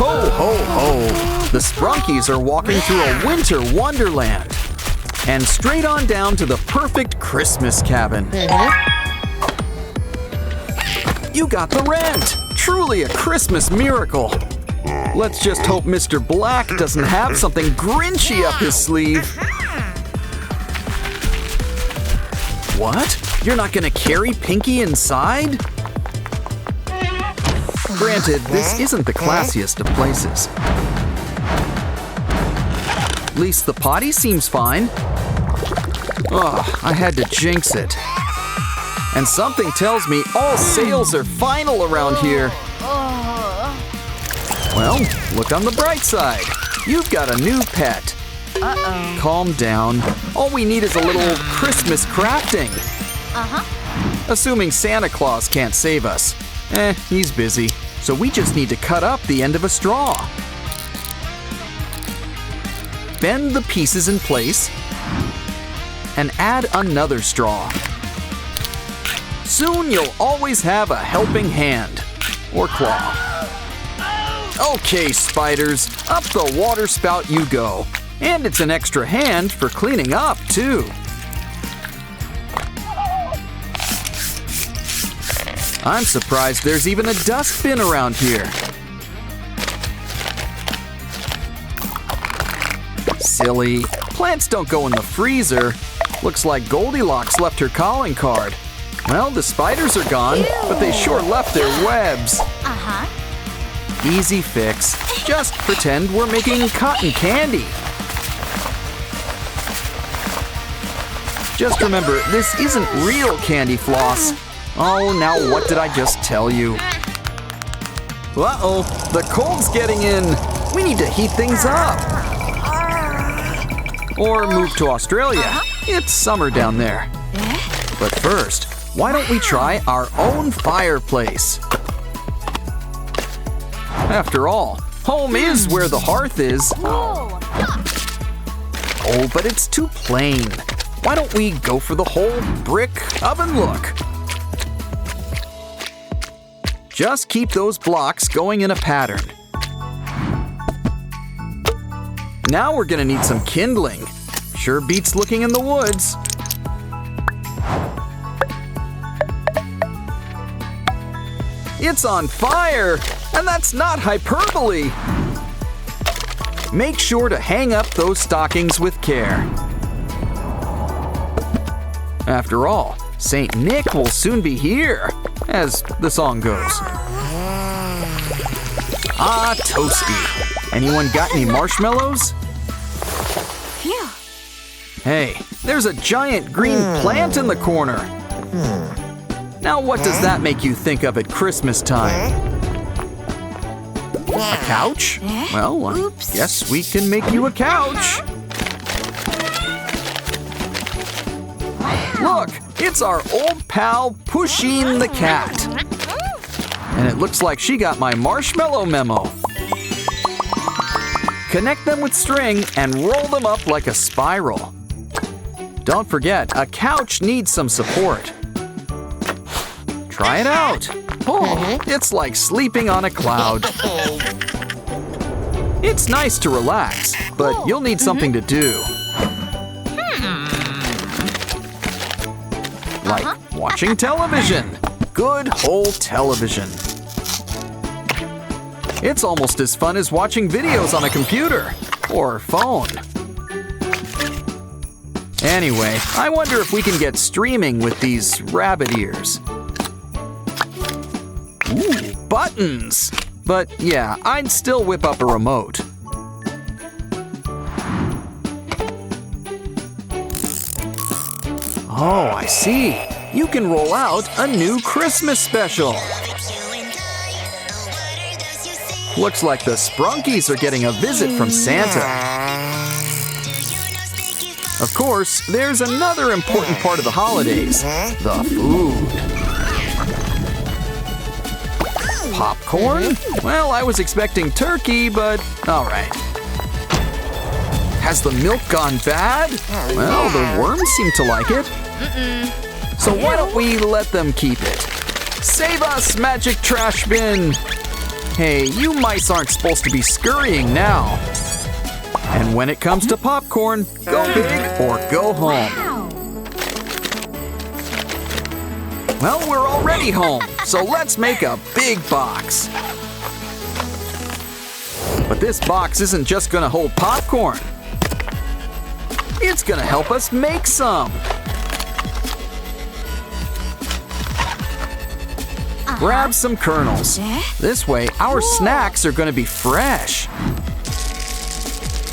Ho, ho, ho! The Sprunkis are walking through a winter wonderland. And straight on down to the perfect Christmas cabin. You got the rent! Truly a Christmas miracle. Let's just hope Mr. Black doesn't have something Grinchy up his sleeve. What? You're not gonna carry Pinky inside? Granted, this isn't the classiest of places. At least the potty seems fine. Ugh, I had to jinx it. And something tells me all sales are final around here. Well, look on the bright side. You've got a new pet. Calm down. All we need is a little Christmas crafting. Assuming Santa Claus can't save us. He's busy. So we just need to cut up the end of a straw. Bend the pieces in place and add another straw. Soon you'll always have a helping hand or claw. Okay, spiders, up the water spout you go. And it's an extra hand for cleaning up, too. I'm surprised there's even a dustbin around here. Silly. Plants don't go in the freezer. Looks like Goldilocks left her calling card. Well, the spiders are gone, but they sure left their webs. Easy fix. Just pretend we're making cotton candy. Just remember, this isn't real candy floss. Oh, now what did I just tell you? Uh-oh, the cold's getting in. We need to heat things up. Or move to Australia. It's summer down there. But first, why don't we try our own fireplace? After all, home is where the hearth is. Oh, but it's too plain. Why don't we go for the whole brick oven look? Just keep those blocks going in a pattern. Now we're gonna need some kindling. Sure beats looking in the woods. It's on fire! And that's not hyperbole! Make sure to hang up those stockings with care. After all, Saint Nick will soon be here, as the song goes. Ah, toasty. Anyone got any marshmallows? Phew. Hey, there's a giant green plant in the corner. Now what does that make you think of at Christmas time? A couch? Well, I guess we can make you a couch. Look, it's our old pal Pusheen the cat. And it looks like she got my marshmallow memo. Connect them with string and roll them up like a spiral. Don't forget, a couch needs some support. Try it out. Oh, it's like sleeping on a cloud. It's nice to relax, but you'll need something to do. Like watching television. Good whole television. It's almost as fun as watching videos on a computer or phone. Anyway, I wonder if we can get streaming with these rabbit ears. Ooh, buttons! But yeah, I'd still whip up a remote. Oh, I see. You can roll out a new Christmas special. Looks like the Sprunkis are getting a visit from Santa. Of course, there's another important part of the holidays, the food. Popcorn? Well, I was expecting turkey, but all right. Has the milk gone bad? Well, the worms seem to like it. So why don't we let them keep it? Save us, magic trash bin! Hey, you mice aren't supposed to be scurrying now. And when it comes to popcorn, go big or go home. Well, we're already home, so let's make a big box. But this box isn't just gonna hold popcorn. It's gonna help us make some. Grab some kernels. This way, our snacks are gonna be fresh.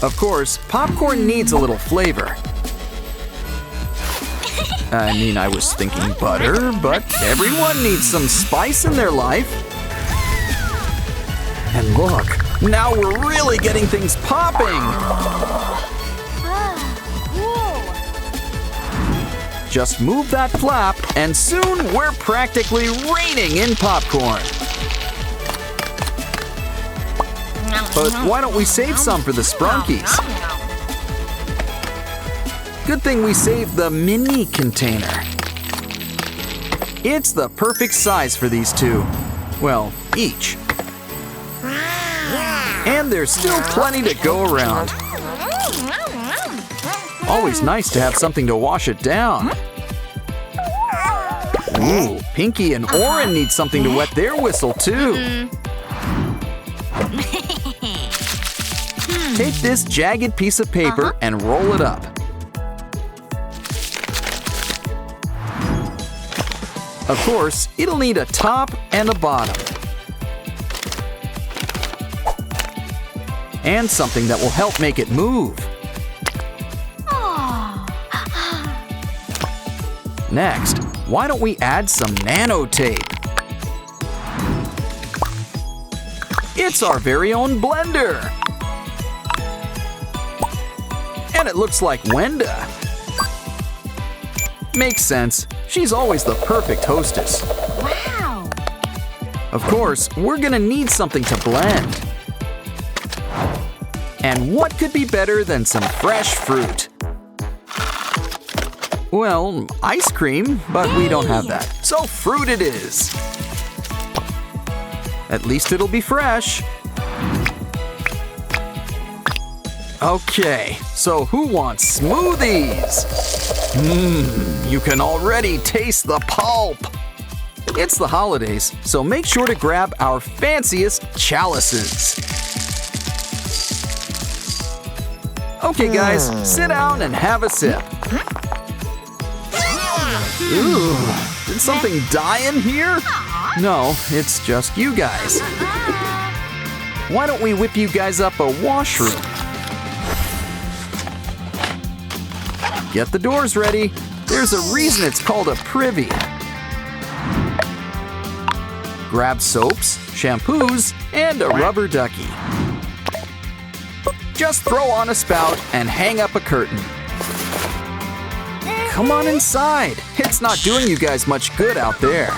Of course, popcorn needs a little flavor. I was thinking butter, but everyone needs some spice in their life. And look, now we're really getting things popping. Just move that flap, and soon we're practically raining in popcorn. But why don't we save some for the Sprunkies? Good thing we saved the mini container. It's the perfect size for these two. Well, each. And there's still plenty to go around. Always nice to have something to wash it down. Ooh, Pinki and Oren need something to wet their whistle too. Take this jagged piece of paper and roll it up. Of course, it'll need a top and a bottom. And something that will help make it move. Next, why don't we add some nano tape? It's our very own blender. And it looks like Wenda. Makes sense. She's always the perfect hostess. Wow! Of course, we're gonna need something to blend. And what could be better than some fresh fruit? Well, ice cream, but we don't have that. So fruit it is. At least it'll be fresh. Okay, so who wants smoothies? You can already taste the pulp. It's the holidays, so make sure to grab our fanciest chalices. Okay guys, sit down and have a sip. Ooh, did something die in here? No, it's just you guys. Why don't we whip you guys up a washroom? Get the doors ready. There's a reason it's called a privy. Grab soaps, shampoos, and a rubber ducky. Just throw on a spout and hang up a curtain. Come on inside. It's not doing you guys much good out there.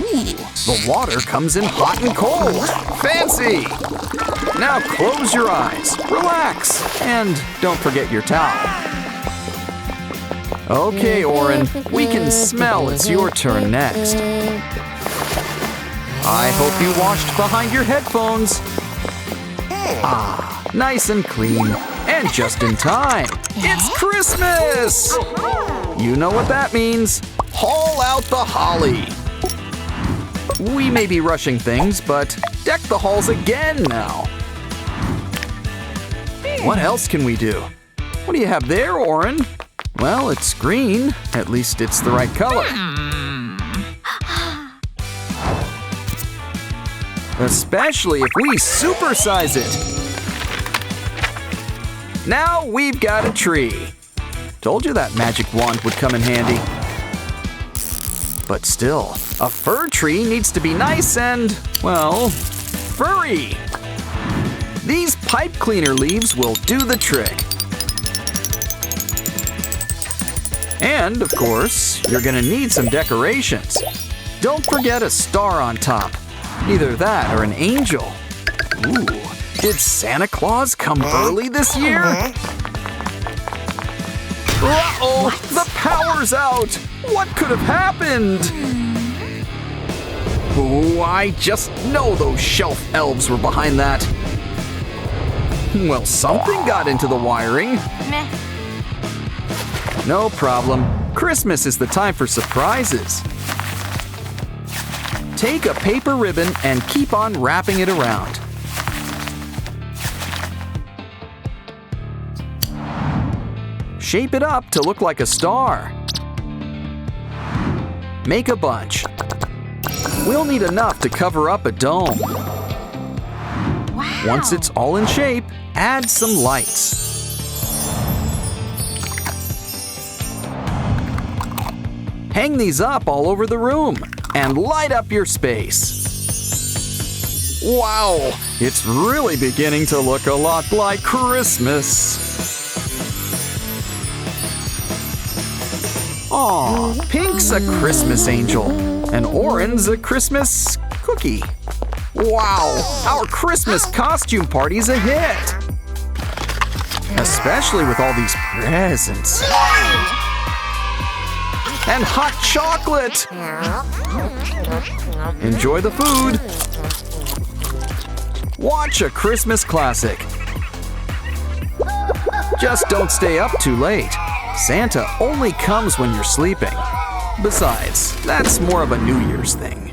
Ooh, the water comes in hot and cold. Fancy! Now close your eyes, relax, and don't forget your towel. Okay, Oren, we can smell it's your turn next. I hope you washed behind your headphones. Ah, nice and clean, and just in time. It's Christmas! You know what that means. Haul out the holly. We may be rushing things, but deck the halls again now. What else can we do? What do you have there, Oren? Well, it's green. At least it's the right color. Especially if we supersize it. Now we've got a tree. Told you that magic wand would come in handy. But still, a fir tree needs to be nice and, well, furry. These pipe cleaner leaves will do the trick. And, of course, you're gonna need some decorations. Don't forget a star on top. Either that or an angel. Ooh, did Santa Claus come early this year? Uh-oh, the power's out! What could have happened? Ooh, I just know those shelf elves were behind that. Well, something got into the wiring. Meh. No problem. Christmas is the time for surprises. Take a paper ribbon and keep on wrapping it around. Shape it up to look like a star. Make a bunch. We'll need enough to cover up a dome. Wow. Once it's all in shape, add some lights. Hang these up all over the room and light up your space. Wow, it's really beginning to look a lot like Christmas. Aw, Pink's a Christmas angel, and Oren's a Christmas cookie. Wow, our Christmas costume party's a hit! Especially with all these presents. And hot chocolate! Enjoy the food! Watch a Christmas classic. Just don't stay up too late. Santa only comes when you're sleeping. Besides, that's more of a New Year's thing.